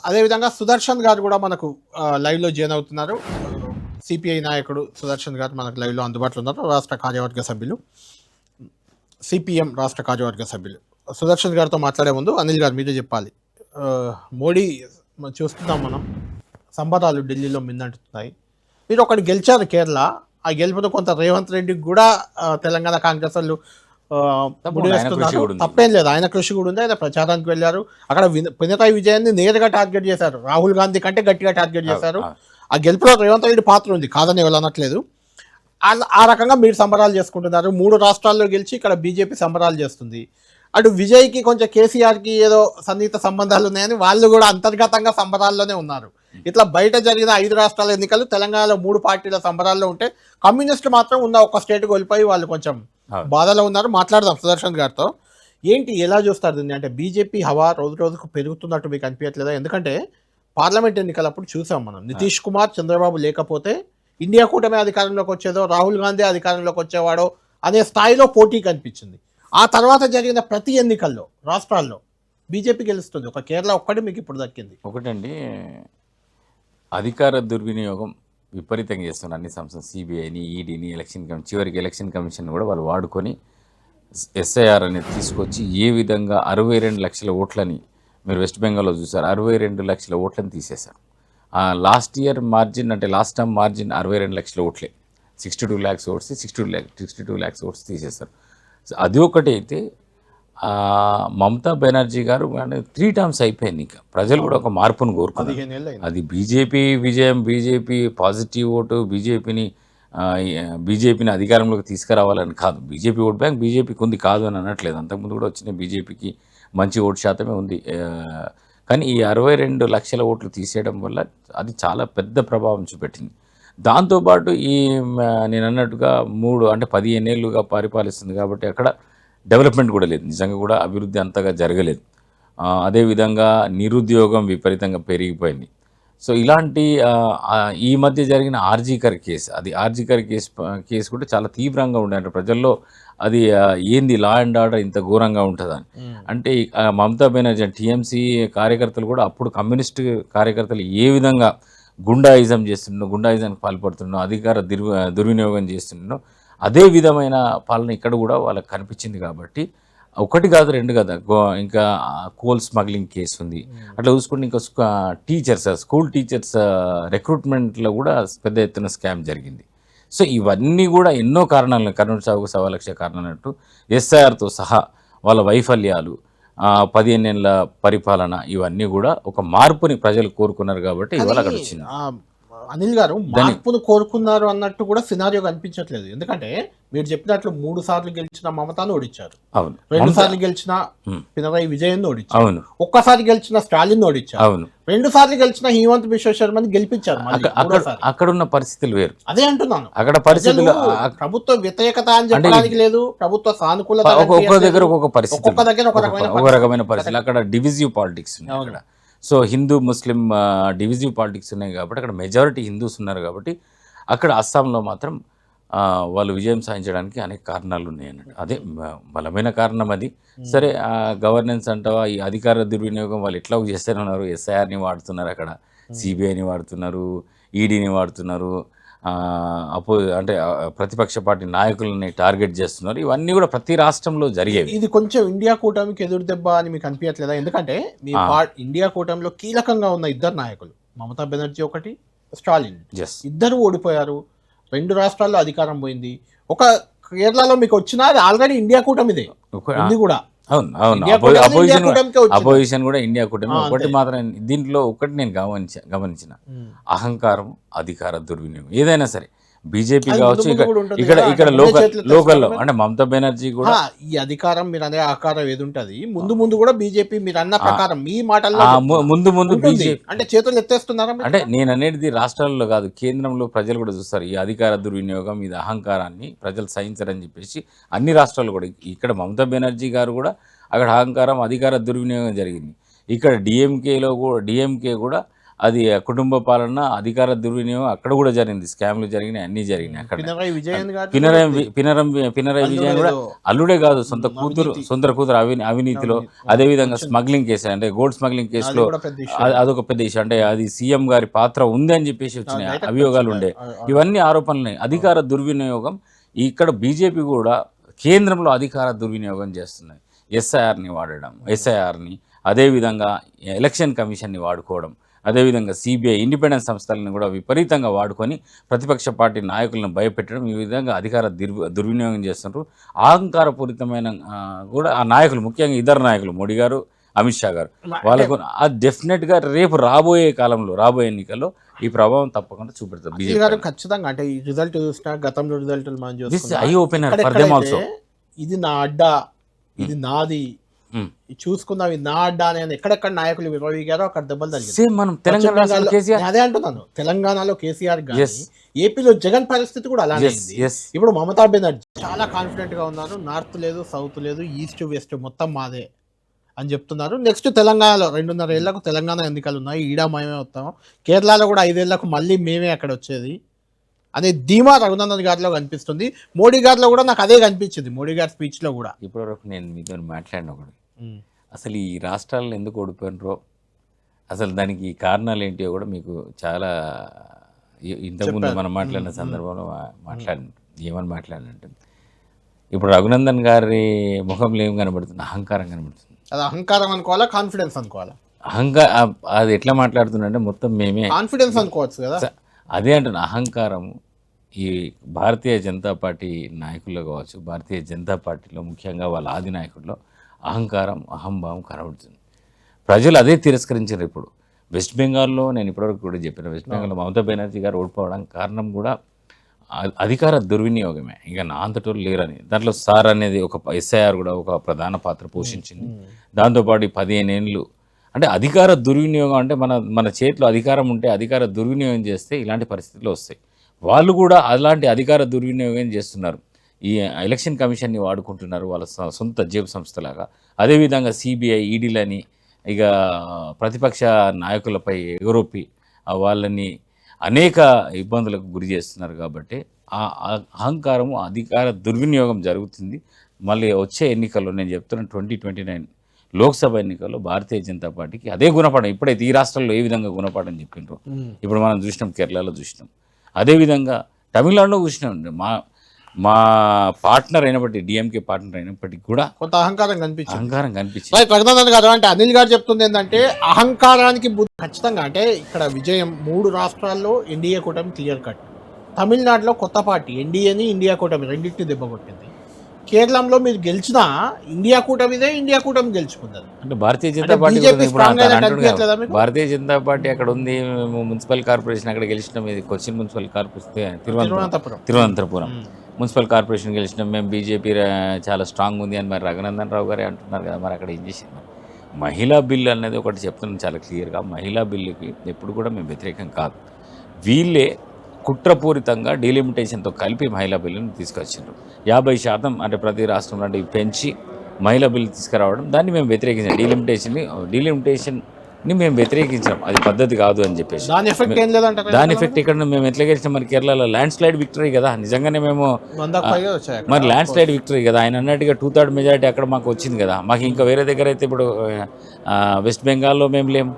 అదేవిధంగా సుదర్శన్ గారు కూడా మనకు లైవ్లో జాయిన్ అవుతున్నారు. సిపిఐ నాయకుడు సుదర్శన్ గారు మనకు లైవ్లో అందుబాటులో ఉన్నారు. రాష్ట్ర కార్యవర్గ సభ్యులు, సిపిఎం రాష్ట్ర కార్యవర్గ సభ్యులు. సుదర్శన్ గారితో మాట్లాడే ముందు అనిల్ గారు మీరే చెప్పాలి. మోడీ చూస్తున్నాం మనం, సంబరాలు ఢిల్లీలో మిన్నంటున్నాయి. మీరు ఒకటి గెలిచారు కేరళ, ఆ గెలుపుతో కొంత రేవంత్ రెడ్డికి కూడా తెలంగాణ కాంగ్రెస్ వాళ్ళు ముడివేస్తున్నారు. తప్పేం లేదు, ఆయన కృషి కూడా ఉంది. ఆయన ప్రచారానికి వెళ్ళారు. అక్కడ పినరాయి విజయాన్ని నేరుగా టార్గెట్ చేశారు, రాహుల్ గాంధీ కంటే గట్టిగా టార్గెట్ చేశారు. ఆ గెలుపులో రేవంత్ రెడ్డి పాత్ర ఉంది, కాదని వెళ్ళనట్లేదు. ఆ రకంగా మీరు సంబరాలు చేసుకుంటున్నారు. 3 రాష్ట్రాల్లో గెలిచి ఇక్కడ బీజేపీ సంబరాలు చేస్తుంది. అటు విజయ్కి కొంచెం కేసీఆర్కి ఏదో సన్నిహిత సంబంధాలు ఉన్నాయని వాళ్ళు కూడా అంతర్గతంగా సంబరాల్లోనే ఉన్నారు. ఇట్లా బయట జరిగిన 5 రాష్ట్రాల ఎన్నికలు తెలంగాణలో 3 పార్టీల సంబరాల్లో ఉంటే కమ్యూనిస్టులు మాత్రం ఉన్న ఒక స్టేట్ కోల్పోయి వాళ్ళు కొంచెం బాధలో ఉన్నారు. మాట్లాడదాం సుదర్శన్ గారితో. ఏంటి, ఎలా చూస్తారు దీన్ని? అంటే బీజేపీ హవా రోజు రోజుకు పెరుగుతున్నట్టు మీకు అనిపించట్లేదా? ఎందుకంటే పార్లమెంట్ ఎన్నికలప్పుడు చూసాం మనం, నితీష్ కుమార్ చంద్రబాబు లేకపోతే ఇండియా కూటమి అధికారంలోకి వచ్చేదో, రాహుల్ గాంధీ అధికారంలోకి వచ్చేవాడో అనే స్థాయిలో పోటీ కనిపించింది. ఆ తర్వాత జరిగిన ప్రతి ఎన్నికల్లో రాష్ట్రాల్లో బీజేపీ గెలుస్తుంది. ఒక కేరళ ఒక్కటి మీకు ఇప్పుడు దక్కింది. ఒకటండి, అధికార దుర్వినియోగం విపరీతంగా చేస్తున్నారు అన్ని సంస్థలు, సిబిఐని, ఈడీని, ఎలక్షన్ కమిషన్, చివరికి ఎలక్షన్ కమిషన్ కూడా వాళ్ళు వాడుకొని ఎస్ఐఆర్ అనేది తీసుకొచ్చి ఏ విధంగా 62 లక్షల ఓట్లని మీరు వెస్ట్ బెంగాల్లో చూసారు. 62 లక్షల ఓట్లని తీసేశారు. లాస్ట్ ఇయర్ మార్జిన్ అంటే లాస్ట్ టర్మ్ మార్జిన్ 62 లక్షల ఓట్లే, 62 ల్యాక్స్ ఓట్స్ 62 ల్యాక్స్ ఓట్స్ తీసేశారు. అది ఒకటి అయితే మమతా బెనర్జీ గారు 3 టర్మ్స్ అయిపోయింది. ఇంకా ప్రజలు కూడా ఒక మార్పును కోరుకున్నారు. అది బీజేపీ విజయం, బీజేపీ పాజిటివ్ ఓటు, బీజేపీని అధికారంలోకి తీసుకురావాలని కాదు. బీజేపీ ఓట్ బ్యాంక్ బీజేపీకి ఉంది, కాదు అని అనట్లేదు. అంతకుముందు కూడా వచ్చిన బీజేపీకి మంచి ఓటు శాతమే ఉంది. కానీ ఈ 62 లక్షల ఓట్లు తీసేయడం వల్ల అది చాలా పెద్ద ప్రభావం చూపెట్టింది. దాంతోపాటు నేను అన్నట్టుగా 15 ఏళ్ళుగా పరిపాలిస్తుంది కాబట్టి అక్కడ డెవలప్మెంట్ కూడా లేదు, నిజంగా కూడా అభివృద్ధి అంతగా జరగలేదు. అదేవిధంగా నిరుద్యోగం విపరీతంగా పెరిగిపోయింది. సో ఇలాంటి ఈ మధ్య జరిగిన ఆర్జీకర్ కేసు కూడా చాలా తీవ్రంగా ఉండే ప్రజల్లో. అది ఏంది లా అండ్ ఆర్డర్ ఇంత ఘోరంగా ఉంటుందని. అంటే మమతా బెనర్జీ టీఎంసీ కార్యకర్తలు కూడా అప్పుడు కమ్యూనిస్ట్ కార్యకర్తలు ఏ విధంగా గుండాయిజానికి పాల్పడుతున్నారో, అధికార దుర్వినియోగం చేస్తున్నారో అదే విధమైన పాలన ఇక్కడ కూడా వాళ్ళకి కనిపించింది. కాబట్టి 1 కాదు 2 కాదు, ఇంకా కోల్ స్మగ్లింగ్ కేసు ఉంది. అట్లా చూసుకుంటే ఇంకా స్కూల్ టీచర్స్ రిక్రూట్మెంట్లో కూడా పెద్ద ఎత్తున స్కామ్ జరిగింది. సో ఇవన్నీ కూడా ఎన్నో కారణాలు, కర్నూలు సాగుకు 1,00,000 కారణాలన్నట్టు ఎస్ఐఆర్తో సహా వాళ్ళ వైఫల్యాలు, 15 ఏళ్ళ పరిపాలన, ఇవన్నీ కూడా ఒక మార్పుని ప్రజలు కోరుకున్నారు కాబట్టి ఇవాళ అక్కడ వచ్చింది. అనిల్ గారు, మార్పును కోరుకున్నారు అన్నట్టు కూడా సినారియో కనిపించట్లేదు. ఎందుకంటే మీరు చెప్పినట్లు 3 సార్లు గెలిచిన మమతాను ఓడించారు, 2 సార్లు గెలిచిన పినరాయి విజయన్ ఓడించారు, ఒక్కసారి గెలిచిన స్టాలిన్ ఓడించారు, 2 సార్లు గెలిచిన హిమంత్ బిశ్వ శర్మని గెలిపించారు. అక్కడ ఉన్న పరిస్థితులు వేరు. అదే అంటున్నాను, అక్కడ పరిస్థితులు ప్రభుత్వ వ్యతిరేకత అని చెప్పడానికి లేదు, ప్రభుత్వ సానుకూలత. ఒక్కొక్క దగ్గర ఒక్కొక్క పరిస్థితి, ఒక రకమైన పరిస్థితులు. అక్కడ డివిజివ్ పాలిటిక్స్ అక్కడ. సో హిందూ ముస్లిం డివిజివ్ పాలిటిక్స్ ఉన్నాయి కాబట్టి అక్కడ మెజారిటీ హిందూస్ ఉన్నారు కాబట్టి అక్కడ అస్సాంలో మాత్రం వాళ్ళు విజయం సాధించడానికి అనేక కారణాలు ఉన్నాయి అన్నట్టు. అదే బలమైన కారణం అది. సరే, గవర్నెన్స్ అంటావా, ఈ అధికార దుర్వినియోగం వాళ్ళు ఎట్లా చేస్తూనే ఉన్నారు. ఎస్ఐఆర్ని వాడుతున్నారు, అక్కడ సిబిఐని వాడుతున్నారు, ఈడీని వాడుతున్నారు, అంటే ప్రతిపక్ష పార్టీ నాయకులని టార్గెట్ చేస్తున్నారు. ఇవన్నీ కూడా ప్రతి రాష్ట్రంలో జరిగేవి. ఇది కొంచెం ఇండియా కూటమికి ఎదురు దెబ్బ అని మీకు అనిపించట్లేదా? ఎందుకంటే మీ ఇండియా కూటమిలో కీలకంగా ఉన్న 2 నాయకులు, మమతా బెనర్జీ ఒకటి, స్టాలిన్, ఇద్దరు ఓడిపోయారు. 2 రాష్ట్రాల్లో అధికారం పోయింది. ఒక కేరళలో మీకు వచ్చినా అది ఆల్రెడీ ఇండియా కూటమిదే కూడా. అవును, అపోజిషన్ కూడా ఇండియా కూటమి. ఒకటి మాత్రం దీంట్లో నేను గమనించిన అహంకారం, అధికార దుర్వినియోగం. ఏదైనా సరే బీజేపీ కావచ్చు, ఇక్కడ లోకల్లో అంటే మమతా బెనర్జీ కూడా ఈ అధికారం మీరు అనే ఆకారం ఏది ఉంటుంది ముందు కూడా బీజేపీ మీరు అన్న ప్రకారం మీ మాటల్లో ముందు బీజేపీ అంటే చేతులు ఎత్తేస్తున్నారా? అంటే నేను అనేది రాష్ట్రాల్లో కాదు, కేంద్రంలో ప్రజలు కూడా చూస్తారు ఈ అధికార దుర్వినియోగం, ఇది అహంకారాన్ని ప్రజలు సహించరని చెప్పేసి అన్ని రాష్ట్రాలు కూడా. ఇక్కడ మమతా బెనర్జీ గారు కూడా అక్కడ అహంకారం, అధికార దుర్వినియోగం జరిగింది. ఇక్కడ డిఎంకే కూడా అది కుటుంబ పాలన, అధికార దుర్వినియోగం అక్కడ కూడా జరిగింది, స్కామ్లు జరిగినాయి, అన్నీ జరిగినాయి అక్కడ. పినరాయి విజయన్ గారు పినరాయి విజయన్ కూడా అల్లుడే కాదు, సొంత కూతురు అవినీతిలో, అదేవిధంగా స్మగ్లింగ్ కేసు అంటే గోల్డ్ స్మగ్లింగ్ కేసులో అదొక పెద్ద ఇష్యూ. అంటే అది సీఎం గారి పాత్ర ఉంది అని చెప్పేసి వచ్చినాయి అభియోగాలు ఉండే. ఇవన్నీ ఆరోపణలు. అధికార దుర్వినియోగం ఇక్కడ బీజేపీ కూడా కేంద్రంలో అధికార దుర్వినియోగం చేస్తున్నాయి. ఎస్ఐఆర్ని అదేవిధంగా ఎలక్షన్ కమిషన్ని వాడుకోవడం, అదేవిధంగా సిబిఐ ఇండిపెండెంట్ సంస్థలను కూడా విపరీతంగా వాడుకొని ప్రతిపక్ష పార్టీ నాయకులను భయపెట్టడం, ఈ విధంగా అధికార దుర్వినియోగం చేస్తున్నారు. అహంకారపూరితమైన కూడా ఆ నాయకులు, ముఖ్యంగా ఇద్దరు నాయకులు మోడీ గారు, అమిత్ షా గారు, వాళ్ళకు అది డెఫినెట్గా రేపు రాబోయే ఎన్నికల్లో ఈ ప్రభావం తప్పకుండా చూపెడతారు బీజేపీ. ఖచ్చితంగా. అంటే ఈ రిజల్ట్ చూసినా, గతంలో result eye opener for them also. ఇది నా అడ్డా, ఇది నాది, చూసుకుందాం, ఇది నా అడ్డా అని ఎక్కడెక్కడ నాయకులు విరవీగారో అక్కడ దెబ్బలు తగిలింది. మనం తెలంగాణలో అదే అంటున్నాను, తెలంగాణలో కేసీఆర్ గాని, ఏపీలో జగన్ పరిస్థితి కూడా అలానే ఉంది. ఇప్పుడు మమతా బెనర్జీ చాలా కాన్ఫిడెంట్ గా ఉన్నారు. నార్త్ లేదు, సౌత్ లేదు, ఈస్ట్ వెస్ట్ మొత్తం మాదే అని చెప్తున్నారు. నెక్స్ట్ తెలంగాణలో 2.5 ఏళ్లకు తెలంగాణ ఎన్నికలు ఉన్నాయి, ఈడ మేమే వస్తాం. కేరళలో కూడా 5 ఏళ్లకు మళ్ళీ మేమే అక్కడ వచ్చేది అనే ధీమా రఘునందన్ గారిలో కనిపిస్తుంది. మోడీ గారిలో కూడా నాకు అదే కనిపించింది, మోడీ గారి స్పీచ్లో కూడా. ఇప్పటివరకు నేను మీతో మాట్లాడిన ఒకటి, అసలు ఈ రాష్ట్రాలను ఎందుకు ఓడిపోయినరో, అసలు దానికి కారణాలు ఏంటియో కూడా మీకు చాలా ఇంతకుముందు మనం మాట్లాడిన సందర్భంలో ఏమని మాట్లాడినంటే, ఇప్పుడు రఘునందన్ గారి ముఖంలో ఏం కనబడుతుంది? అహంకారం కనబడుతుంది. అది అహంకారం అనుకోవాలా, కాన్ఫిడెన్స్ అనుకోవాలా? అది ఎట్లా మాట్లాడుతుందంటే మొత్తం మేమే కాన్ఫిడెన్స్ అనుకోవచ్చు కదా. అదే అంటున్నా, అహంకారము. ఈ భారతీయ జనతా పార్టీ నాయకుల్లో కావచ్చు, భారతీయ జనతా పార్టీలో ముఖ్యంగా వాళ్ళ ఆది నాయకుల్లో అహంకారం, అహంభావం కనబడుతుంది. ప్రజలు అదే తిరస్కరించారు. ఇప్పుడు వెస్ట్ బెంగాల్లో నేను ఇప్పటివరకు కూడా చెప్పిన, వెస్ట్ బెంగాల్లో మమతా బెనర్జీ గారు ఓడిపోవడానికి కారణం కూడా అధికార దుర్వినియోగమే. ఇక నా అంతటోళ్ళు లేరని, దాంట్లో సార్ అనేది ఒక ఎస్ఐఆర్ కూడా ఒక ప్రధాన పాత్ర పోషించింది. దాంతోపాటు 15 ఏళ్ళు అంటే అధికార దుర్వినియోగం అంటే మన చేతిలో అధికారం ఉంటే అధికార దుర్వినియోగం చేస్తే ఇలాంటి పరిస్థితులు వస్తాయి. వాళ్ళు కూడా అలాంటి అధికార దుర్వినియోగం చేస్తున్నారు. ఈ ఎలక్షన్ కమిషన్ని వాడుకుంటున్నారు వాళ్ళ సొంత జేబు సంస్థలాగా. అదేవిధంగా సిబిఐ, ఈడీలని ఇక ప్రతిపక్ష నాయకులపై ఎగరొప్పి వాళ్ళని అనేక ఇబ్బందులకు గురి చేస్తున్నారు. కాబట్టి ఆ అహంకారము, అధికార దుర్వినియోగం జరుగుతుంది. మళ్ళీ వచ్చే ఎన్నికల్లో నేను చెప్తున్న 2029 లోక్సభ ఎన్నికల్లో భారతీయ జనతా పార్టీకి అదే గుణపాఠం. ఇప్పుడైతే ఈ రాష్ట్రాల్లో ఏ విధంగా గుణపాఠం చెప్పిండ్రు, ఇప్పుడు మనం చూసినాం, కేరళలో చూసినాం, అదేవిధంగా తమిళనాడులో చూసినాం. మా పార్ట్నర్ అయినప్పటికీ, డిఎంకే పార్ట్నర్ అయినప్పటికీ కూడా కొంత అహంకారం కనిపించింది. రఘునందన్ గారు అంటే అనిల్ గారు చెప్తుంది ఏంటంటే అహంకారానికి ఖచ్చితంగా. అంటే ఇక్కడ విజయం 3 రాష్ట్రాల్లో ఎన్డీఏ కూటమి క్లియర్ కట్. తమిళనాడులో కొత్త పార్టీ ఎన్డీఏని, ఇండియా కూటమి రెండింటిని దెబ్బ కొట్టింది. కేరళంలో మీరు గెలిచినా ఇండియా కూటమి గెలుచుకుంది. అంటే భారతీయ జనతా పార్టీ అక్కడ ఉంది. మున్సిపల్ కార్పొరేషన్ అక్కడ గెలిచినాం. ఇది Cochin municipal corporation, Thiruvananthapuram municipal corporation గెలిచినాం మేము. బీజేపీ చాలా స్ట్రాంగ్ ఉంది అని మరి రఘునందన్ రావు గారే అంటున్నారు కదా. మరి అక్కడ ఏం చేసింది? మహిళా బిల్లు అనేది ఒకటి చెప్తున్నాను చాలా క్లియర్గా. మహిళా బిల్లుకి ఎప్పుడు కూడా మేము వ్యతిరేకం కాదు. వీళ్ళే కుట్రపూరితంగా డీలిమిటేషన్తో కలిపి మహిళా బిల్లును తీసుకొచ్చారు. 50% అంటే ప్రతి రాష్ట్రంలో అంటే పెంచి మహిళా బిల్లు తీసుకురావడం, దాన్ని మేము వ్యతిరేకించాం. డీలిమిటేషన్ని మేము వ్యతిరేకించాం. అది పద్ధతి కాదు అని చెప్పేసి. దాని ఎఫెక్ట్ ఇక్కడ మేము ఎట్లా గెలిచినాం? మరి కేరళలో ల్యాండ్ స్లైడ్ విక్టరీ కదా. నిజంగానే మేము మరి ల్యాండ్ స్లైడ్ విక్టరీ కదా. ఆయన అన్నట్టుగా 2/3 మెజారిటీ అక్కడ మాకు వచ్చింది కదా. మాకు ఇంకా వేరే దగ్గర అయితే ఇప్పుడు వెస్ట్ బెంగాల్లో మేము లేము.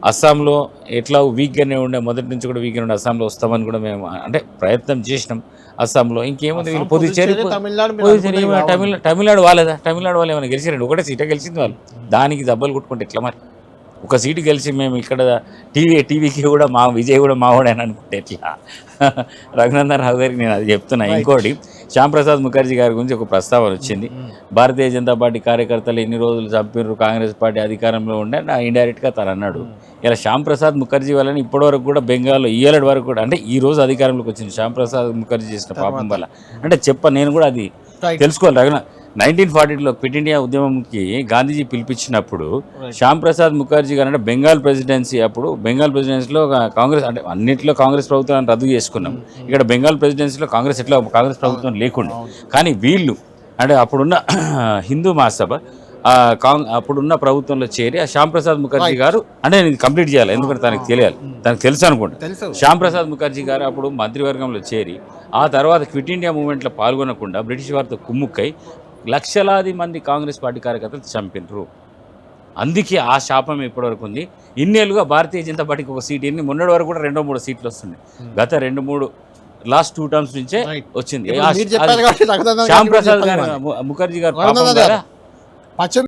అస్సాంలో ఎట్లా వీక్గానే ఉండే, మొదటి నుంచి కూడా వీక్గానే ఉండే. అస్సాంలో వస్తామని కూడా మేము అంటే ప్రయత్నం చేసినాం. అస్సాంలో ఇంకేముంది, వీళ్ళు పుదుచ్చేరి తమిళనాడు వాళ్ళేదా? తమిళనాడు వాళ్ళు ఏమైనా గెలిచారండి? ఒకటే సీటే గెలిచింది వాళ్ళు. దానికి దెబ్బలు కొట్టుకుంటే ఎట్లా? మరి ఒక సీటు గెలిచి మేము ఇక్కడ టీవీకి కూడా మా విజయ్ కూడా మావాడని అనుకుంటే ఎట్లా? రఘునందన్ రావు గారికి నేను అది చెప్తున్నా. ఇంకోటి, శ్యాంప్రసాద్ ముఖర్జీ గారి గురించి ఒక ప్రస్తావన వచ్చింది. భారతీయ జనతా పార్టీ కార్యకర్తలు ఎన్ని రోజులు చంపినారు, కాంగ్రెస్ పార్టీ అధికారంలో ఉండే ఇండైరెక్ట్గా తను అన్నాడు. ఇలా శ్యాంప్రసాద్ ముఖర్జీ వాళ్ళని ఇప్పటివరకు కూడా బెంగాల్లో ఇయ్యేటి వరకు కూడా అంటే ఈ రోజు అధికారంలోకి వచ్చింది శ్యాంప్రసాద్ ముఖర్జీ చేసిన పాపం వల్ల అంటే నేను కూడా అది తెలుసుకోవాలి. 1942లో క్విట్ ఇండియా ఉద్యమంకి గాంధీజీ పిలిపించినప్పుడు శ్యాంప్రసాద్ ముఖర్జీ గారు అంటే బెంగాల్ ప్రెసిడెన్సీ, అప్పుడు బెంగాల్ ప్రెసిడెన్సీలో కాంగ్రెస్ అంటే అన్నింటిలో కాంగ్రెస్ ప్రభుత్వాన్ని రద్దు చేసుకున్నాం. ఇక్కడ బెంగాల్ ప్రెసిడెన్సీలో కాంగ్రెస్ ప్రభుత్వం లేకుండా, కానీ వీళ్ళు అంటే అప్పుడున్న హిందూ మహాసభ అప్పుడున్న ప్రభుత్వంలో చేరి ఆ శ్యామ్ ప్రసాద్ ముఖర్జీ గారు అంటే నేను కంప్లీట్ చేయాలి ఎందుకంటే తనకు తెలియాలి, తనకు తెలుసు అనుకోండి. తెలుసు. శ్యామ్ ప్రసాద్ ముఖర్జీ గారు అప్పుడు మంత్రివర్గంలో చేరి ఆ తర్వాత క్విట్ ఇండియా మూవ్మెంట్లో పాల్గొనకుండా బ్రిటిష్ వారితో కుమ్ముక్కై లక్షలాది మంది కాంగ్రెస్ పార్టీ కార్యకర్తలు చంపినరు. అందుకే ఆ శాపం ఇప్పటివరకు ఉంది. ఇన్నేళ్ళుగా భారతీయ జనతా పార్టీకి ఒక సీట్ ఎన్ని మొన్నటి వరకు కూడా 2-3 సీట్లు వస్తున్నాయి. గత 2-3 లాస్ట్ 2 టర్మ్స్ నుంచే Right. వచ్చింది. ఇప్పుడు మీరు చెప్పారు కాబట్టి రఘునందన్ శ్యామ్ గారు ప్రసాద్ చెప్పాలి గారు మరి. ముఖర్జీ గారు రఘునందన్ పాపం గారు కదా. పశ్చిమ